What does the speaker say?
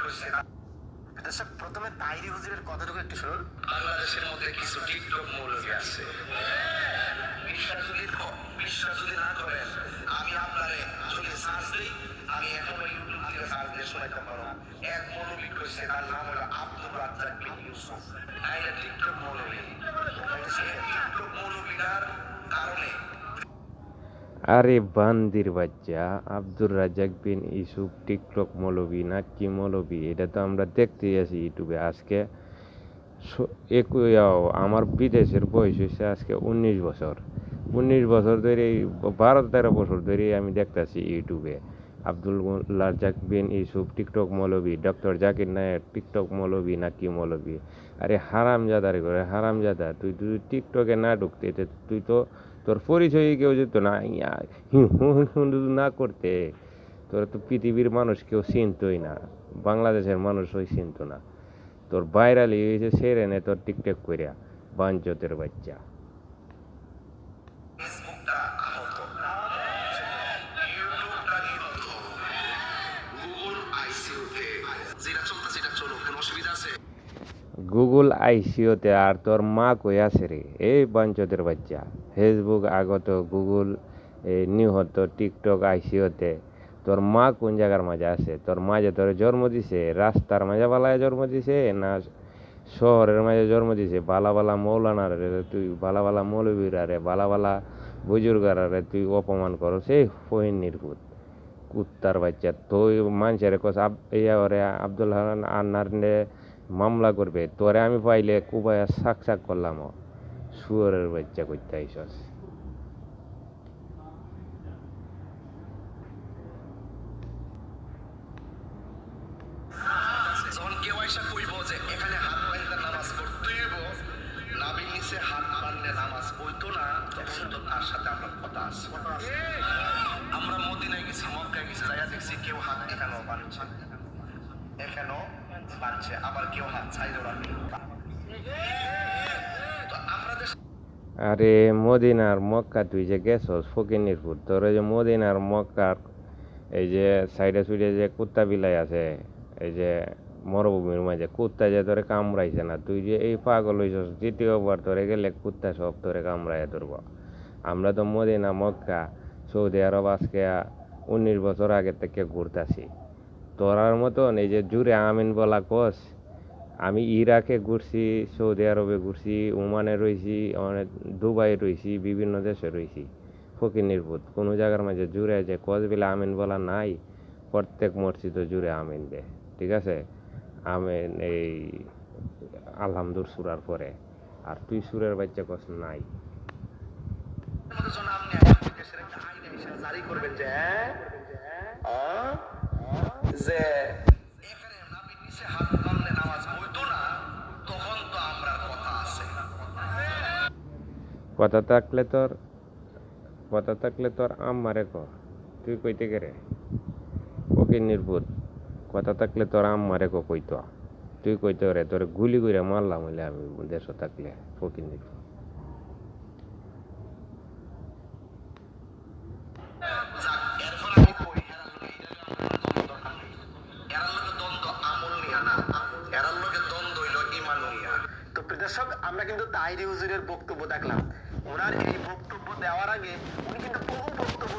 দর্শক, প্রথমে তাহিরি হুজুরের কথাটুকু একটু শুনুন। বাংলাদেশের মধ্যে কিছু টিকটক মৌলবী আছে, বিশ্বাস যদি না করেন, আমি আপনারে যদি সার্চ দিই, আমি এখনো ইউটিউব থেকে সার্চ দিয়ে শোনাইতে পারো। এক মৌলবী কইছে, তার নাম হলো আব্দুর রাজ্জাক বিন ইউসুফ। এটা টিকটক মৌলবী। টিকটক মৌলবীটার কারণে আরে বান্দির বাচ্চা, আব্দুর রাজ্জাক বিন ইউসুফ টিকটক মৌলবী না কি মৌলবী? এটা তো আমরা দেখতেই আছি ইউটিউবে। আজকে আমার বিদেশের বয়স হয়েছে আজকে 19 বছর। 19 বছর ধরে, 12-13 বছর ধরে আমি দেখতেছি ইউটিউবে আব্দুল রাজ্জাক বিন ইউসুফ টিকটক মৌলবী, ডক্টর জাকির নায়েক টিকটক মৌলবী না কি মৌলবী। আরে হারামজাদা রে করে হারামজাদা, তুই টিকটকে না ঢুকতে, তুই তো তোর পরিচয় কেউ যেত না না করতে, তোর তো পৃথিবীর মানুষ কেউ চিনতই না, বাংলাদেশের মানুষই চিনত না। তোর ভাইরালি হয়েছে সেরে নে তোর টিকটক করিয়া, বাঞ্চতের বাচ্চা। ফেসবুকটা আহত, ইউটিউবটা কিন্তু গুগল আইসিইউতে যেটা চলতেছে এটা চলুক, কোনো অসুবিধা আছে? গুগল আইসিওতে আর তোর মা কই আছে রে? এই বাঞ্চতের বাচ্চা, ফেসবুক আগত, গুগল নিহত, টিকটক আইসিওতে তোর মা কোন জায়গার মাঝে আছে? তোর মা যে তোর জন্ম দিছে রাস্তার মাঝে বালায় জন্ম দিছে না শহরের মাঝে জন্ম দিছে? বালা বালা মৌলানার রে তুই, বালা বালা মৌলবীরা রে, বালা বালা বুজুর্গারা রে তুই অপমান করো, সেই ফহিনীর পুত, কুত্তার বাচ্চা। তুই মানুষের কথা ওরে আব্দুল হান্নান আন্নার নে মামলা করবে, তোরে আমি পাইলে কুবায়া শাক শাক করলাম। শুয়োরের বাচ্চা করতে আইসস। যখন কেউ আইসা কইব যে এখানে হাত বাঁধতে নামাজ পড়তেই হইব, নাভির নিচে হাত বাঁধলে নামাজ পড়তো না, তখন তো তার সাথে আমরা কথা আছে। আমরা মদিনায় গেছি, মক্কায় গেছি, যাইয়া দেখছি কেউ হাত এখানেও বাঁধছে, এখানেও বাঁধছে, আবার কেউ হাত ছাইড়েও রাখে। তো আমরা আরে মদিনার মক্কা তুই যে গেছস ফকিনির পুত, তোর যে মদিনার মক্কার এই যে সাইডে সুইডে যে কুত্তা বিলাই আছে, এই যে মরুভূমির মাঝে কুত্তা যে তোরে কামড়াইছে না, তুই যে এই পাগল হইছস, দ্বিতীয়বার তোরে গেলে কুত্তা সব তোরে কামড়াইয়া ধরব। আমরা তো মদিনা মক্কা সৌদি আরব আজকে 19 বছর আগে থেকে ঘুরতাছি। তোরার মতন এই যে জুড়ে আমিন বলা কস, আমি ইরাকে ঘুরছি, সৌদি আরবে ঘুরছি, ওমানে রয়েছি, অনেক দুবাই রয়েছি, বিভিন্ন দেশে রয়েছি। ফকির পুত, কোনো জায়গার মাঝে জুড়ে যে কস বিলে আমিন বলা নাই? প্রত্যেক মসজিদে জুড়ে আমিন দে, ঠিক আছে? আমিন এই আলহামদুর সুরার পরে। আর তুই সুরের বাচ্চা কস নাই। জারি করবেন যে যে এখানে নাভির নিচে হাত বাঁধলে নামাজ হইতো না, তখন তো আমরা কথা আছে। কথা থাকলে তোর আম্মারে ক, তুই কইতে গেরে ফকির নির্ভূত। কথা থাকলে তোর আম্মারে কইতো, তুই কইতে রে তোর গুলি করে মারলাম হইলে আমি দেশ থাকলে। ফকির নির্ভূত। দর্শক, আমরা কিন্তু তাহিরি হুজুরের বক্তব্য দেখলাম। ওনার এই বক্তব্য দেওয়ার আগে উনি কিন্তু বহু বক্তব্য